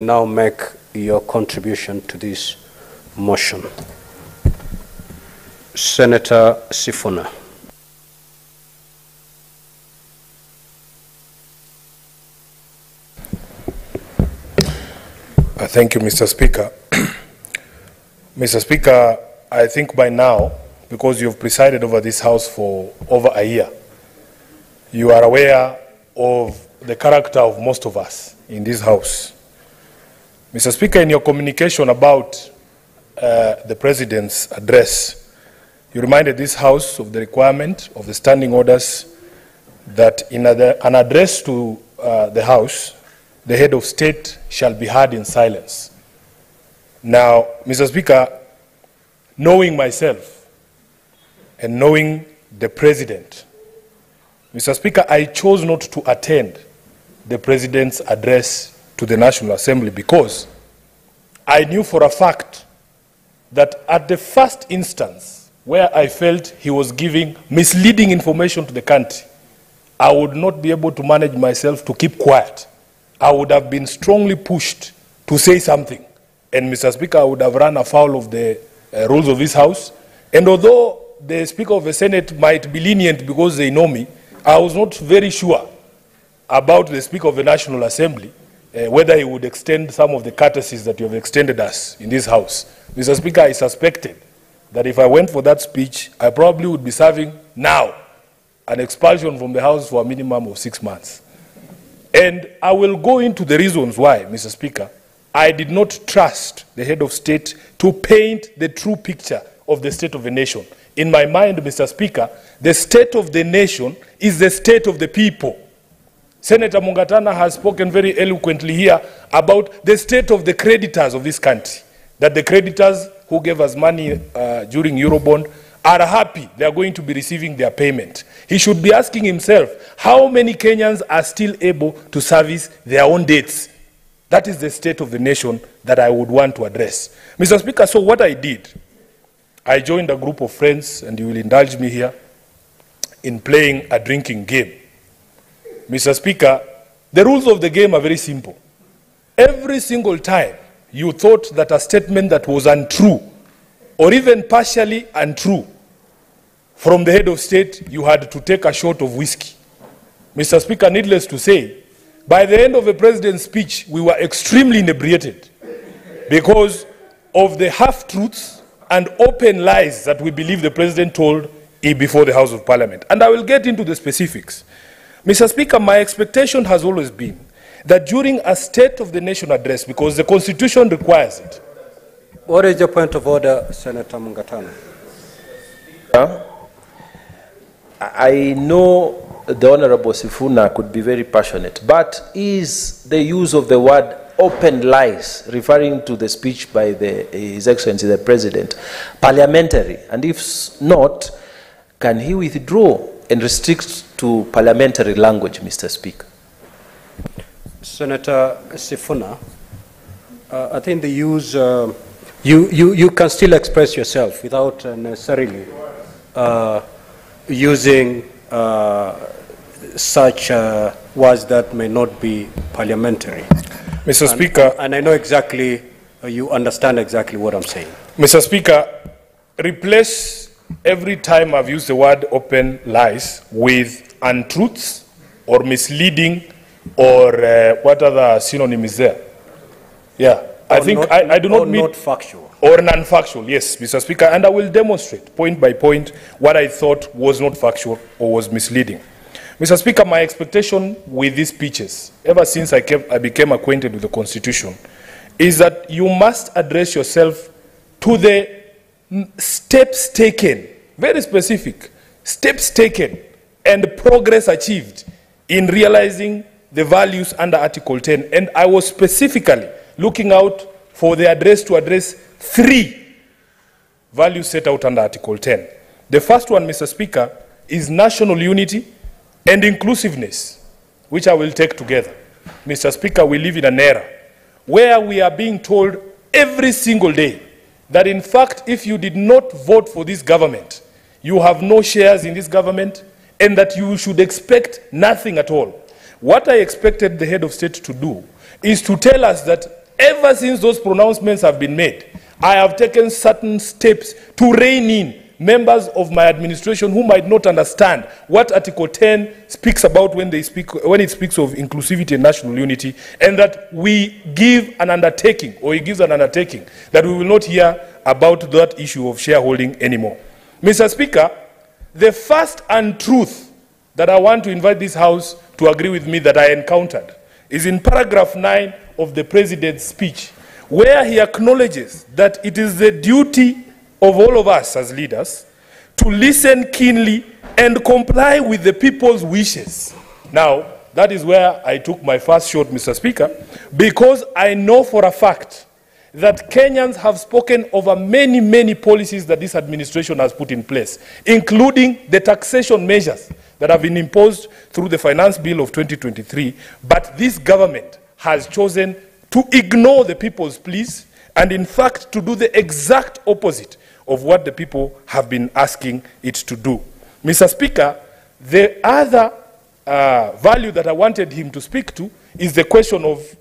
Now make your contribution to this motion. Senator Sifuna. Thank you, Mr. Speaker. Mr. Speaker, I think by now, because you've presided over this House for over a year, you are aware of the character of most of us in this House. Mr. Speaker, in your communication about the President's address, you reminded this House of the requirement of the standing orders that in an address to the House, the head of state shall be heard in silence. Now, Mr. Speaker, knowing myself and knowing the President, Mr. Speaker, I chose not to attend the President's address to the National Assembly because I knew for a fact that at the first instance where I felt he was giving misleading information to the country, I would not be able to manage myself to keep quiet. I would have been strongly pushed to say something. And Mr. Speaker, I would have run afoul of the rules of this House. And although the Speaker of the Senate might be lenient because they know me, I was not very sure about the Speaker of the National Assembly, whether he would extend some of the courtesies that you have extended us in this House. Mr. Speaker, I suspected that if I went for that speech, I probably would be serving now an expulsion from the House for a minimum of 6 months. And I will go into the reasons why, Mr. Speaker, I did not trust the head of state to paint the true picture of the state of the nation. In my mind, Mr. Speaker, the state of the nation is the state of the people. Senator Mungatana has spoken very eloquently here about the state of the creditors of this country, that the creditors who gave us money during Eurobond are happy they are going to be receiving their payment. He should be asking himself, how many Kenyans are still able to service their own debts? That is the state of the nation that I would want to address. Mr. Speaker, so what I did, I joined a group of friends, and you will indulge me here, in playing a drinking game. Mr. Speaker, the rules of the game are very simple. Every single time you thought that a statement that was untrue, or even partially untrue, from the head of state, you had to take a shot of whiskey. Mr. Speaker, needless to say, by the end of the President's speech, we were extremely inebriated because of the half-truths and open lies that we believe the President told before the House of Parliament. And I will get into the specifics. Mr. Speaker, my expectation has always been that during a State of the Nation address, because the Constitution requires it. What is your point of order, Senator Mungatana? I know the Honorable Sifuna could be very passionate, but is the use of the word open lies, referring to the speech by His Excellency the President, parliamentary? And if not, can he withdraw and restrict to parliamentary language, Mr. Speaker? Senator Sifuna, I think the use, you can still express yourself without necessarily using such words that may not be parliamentary. Mr. Speaker. And I know exactly, you understand exactly what I'm saying. Mr. Speaker, replace every time I've used the word open lies with untruths or misleading or what other synonym is there? Yeah, I think not, I do not mean not factual. Or non-factual, yes, Mr. Speaker, and I will demonstrate point by point what I thought was not factual or was misleading. Mr. Speaker, my expectation with these speeches, ever since I became acquainted with the Constitution, is that you must address yourself to the steps taken, very specific, steps taken and progress achieved in realizing the values under Article 10. And I was specifically looking out for the address to address 3 values set out under Article 10. The first one, Mr. Speaker, is national unity and inclusiveness, which I will take together. Mr. Speaker, we live in an era where we are being told every single day that, in fact, if you did not vote for this government, you have no shares in this government, and that you should expect nothing at all. What I expected the head of state to do is to tell us that ever since those pronouncements have been made, I have taken certain steps to rein in members of my administration who might not understand what Article 10 speaks about when it speaks of inclusivity and national unity, and that we give an undertaking, or he gives an undertaking, that we will not hear about that issue of shareholding anymore. Mr. Speaker, the first untruth that I want to invite this House to agree with me that I encountered is in paragraph 9 of the President's speech, where he acknowledges that it is the duty of all of us as leaders to listen keenly and comply with the people's wishes. Now, that is where I took my first shot, Mr. Speaker, because I know for a fact that Kenyans have spoken over many, many policies that this administration has put in place, including the taxation measures that have been imposed through the Finance Bill of 2023, but this government has chosen to ignore the people's pleas and, in fact, to do the exact opposite of what the people have been asking it to do. Mr. Speaker, the other value that I wanted him to speak to is the question of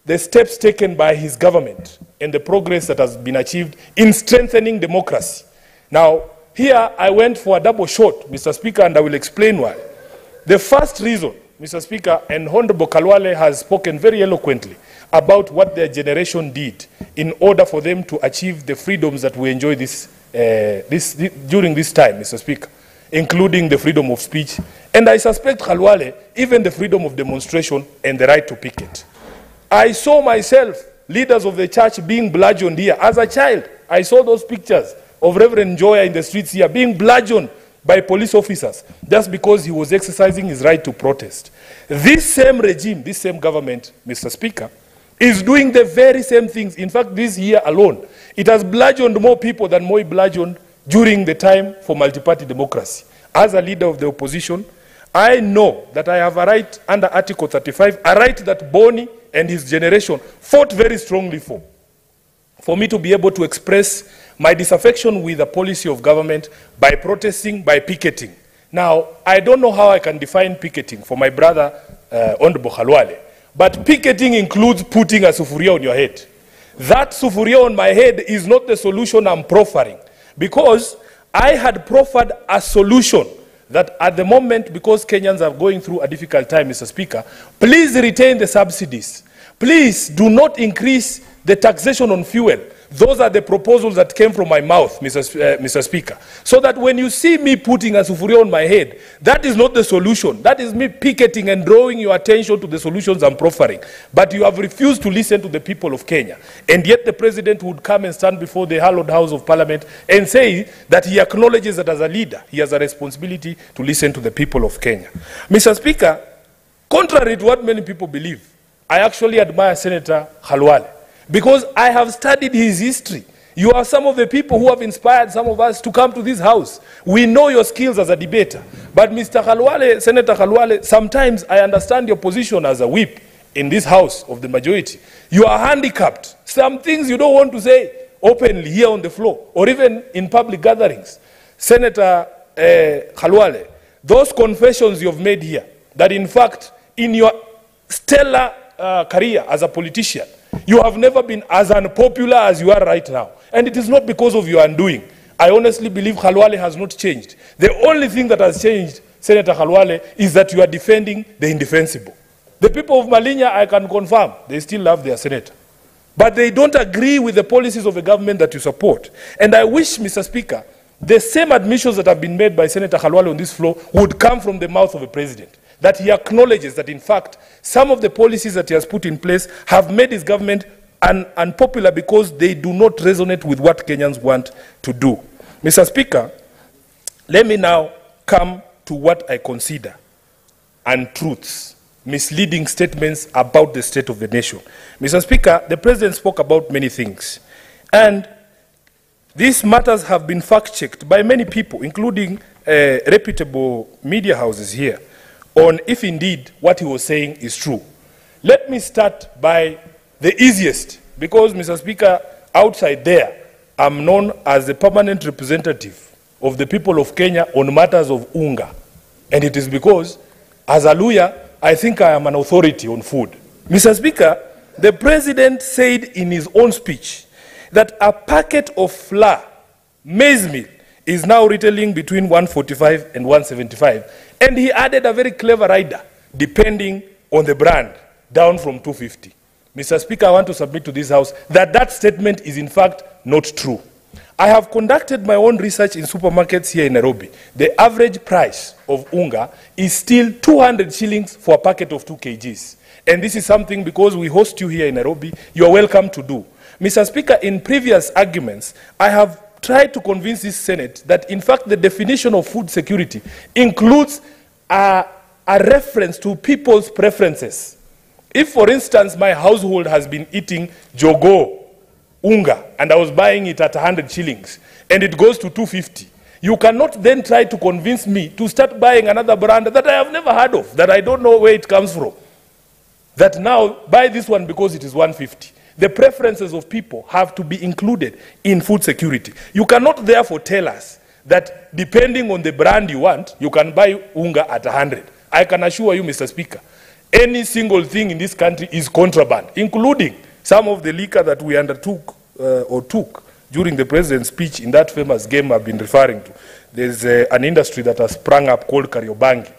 the steps taken by his government and the progress that has been achieved in strengthening democracy. Now, here I went for a double shot, Mr. Speaker, and I will explain why. The first reason, Mr. Speaker, and Honorable Khalwale has spoken very eloquently about what their generation did in order for them to achieve the freedoms that we enjoy during this time, Mr. Speaker, including the freedom of speech, and I suspect, Khalwale, even the freedom of demonstration and the right to picket. I saw myself, leaders of the church, being bludgeoned here. As a child, I saw those pictures of Reverend Joya in the streets here, being bludgeoned by police officers just because he was exercising his right to protest. This same regime, this same government, Mr. Speaker, is doing the very same things. In fact, this year alone, it has bludgeoned more people than Moi bludgeoned during the time for multi-party democracy. As a leader of the opposition, I know that I have a right under Article 35, a right that Boni and his generation fought very strongly for me to be able to express my disaffection with the policy of government by protesting, by picketing. Now, I don't know how I can define picketing for my brother, Honorable Khalwale, but picketing includes putting a sufuria on your head. That sufuria on my head is not the solution I'm proffering, because I had proffered a solution that at the moment, because Kenyans are going through a difficult time, Mr. Speaker, please retain the subsidies. Please do not increase the taxation on fuel. Those are the proposals that came from my mouth, Mr. Speaker. So that when you see me putting a sufuria on my head, that is not the solution. That is me picketing and drawing your attention to the solutions I'm proffering. But you have refused to listen to the people of Kenya. And yet the president would come and stand before the hallowed House of Parliament and say that he acknowledges that as a leader, he has a responsibility to listen to the people of Kenya. Mr. Speaker, contrary to what many people believe, I actually admire Senator Khalwale, because I have studied his history. You are some of the people who have inspired some of us to come to this house. We know your skills as a debater. But Mr. Khalwale, Senator Khalwale, sometimes I understand your position as a whip in this house of the majority. You are handicapped. Some things you don't want to say openly here on the floor or even in public gatherings. Senator Khalwale, those confessions you've made here, that in fact in your stellar career as a politician, you have never been as unpopular as you are right now. And it is not because of your undoing. I honestly believe Khalwale has not changed. The only thing that has changed, Senator Khalwale, is that you are defending the indefensible. The people of Malinya, I can confirm, they still love their senator. But they don't agree with the policies of the government that you support. And I wish, Mr. Speaker, the same admissions that have been made by Senator Khalwale on this floor would come from the mouth of the president. That he acknowledges that, in fact, some of the policies that he has put in place have made his government unpopular because they do not resonate with what Kenyans want to do. Mr. Speaker, let me now come to what I consider untruths, misleading statements about the state of the nation. Mr. Speaker, the president spoke about many things, and these matters have been fact-checked by many people, including reputable media houses here, on if indeed what he was saying is true. Let me start by the easiest, because, Mr. Speaker, outside there, I'm known as the permanent representative of the people of Kenya on matters of unga. And it is because, as a lawyer, I think I am an authority on food. Mr. Speaker, The president said in his own speech that a packet of flour, maize meal, is now retailing between 145 and 175. And he added a very clever rider, depending on the brand, down from 250. Mr. Speaker, I want to submit to this House that that statement is in fact not true. I have conducted my own research in supermarkets here in Nairobi. The average price of unga is still 200 shillings for a packet of 2 kgs. And this is something, because we host you here in Nairobi, you are welcome to do. Mr. Speaker, in previous arguments, I have tried to convince this Senate that in fact the definition of food security includes a reference to people's preferences. If, for instance, my household has been eating jogo unga and I was buying it at 100 shillings and it goes to 250, you cannot then try to convince me to start buying another brand that I have never heard of, that I don't know where it comes from. That now, buy this one because it is 150. The preferences of people have to be included in food security. You cannot therefore tell us that depending on the brand you want, you can buy unga at 100. I can assure you, Mr. Speaker, any single thing in this country is contraband, including some of the liquor that we undertook or took during the president's speech in that famous game I've been referring to. There's an industry that has sprung up called Kariobangi,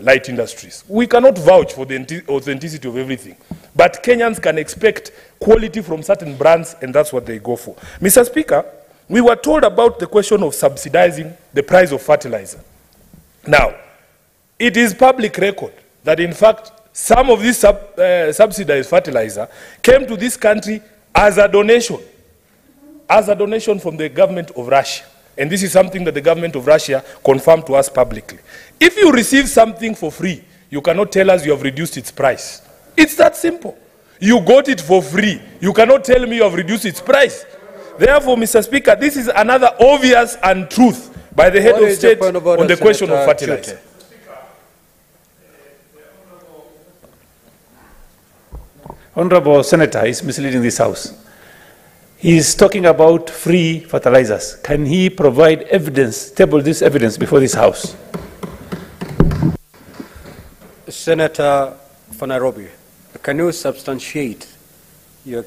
light industries. We cannot vouch for the authenticity of everything, but Kenyans can expect quality from certain brands, and that's what they go for. Mr. Speaker, we were told about the question of subsidizing the price of fertilizer. Now, it is public record that in fact some of this subsidized fertilizer came to this country as a donation from the government of Russia. And this is something that the government of Russia confirmed to us publicly. If you receive something for free, you cannot tell us you have reduced its price. It's that simple. You got it for free. You cannot tell me you have reduced its price. Therefore, Mr. Speaker, this is another obvious untruth by the head of state on the question of fertilizer. Honorable Senator is misleading this House. He is talking about free fertilizers. Can he provide evidence, table this evidence before this House? Senator for Nairobi, can you substantiate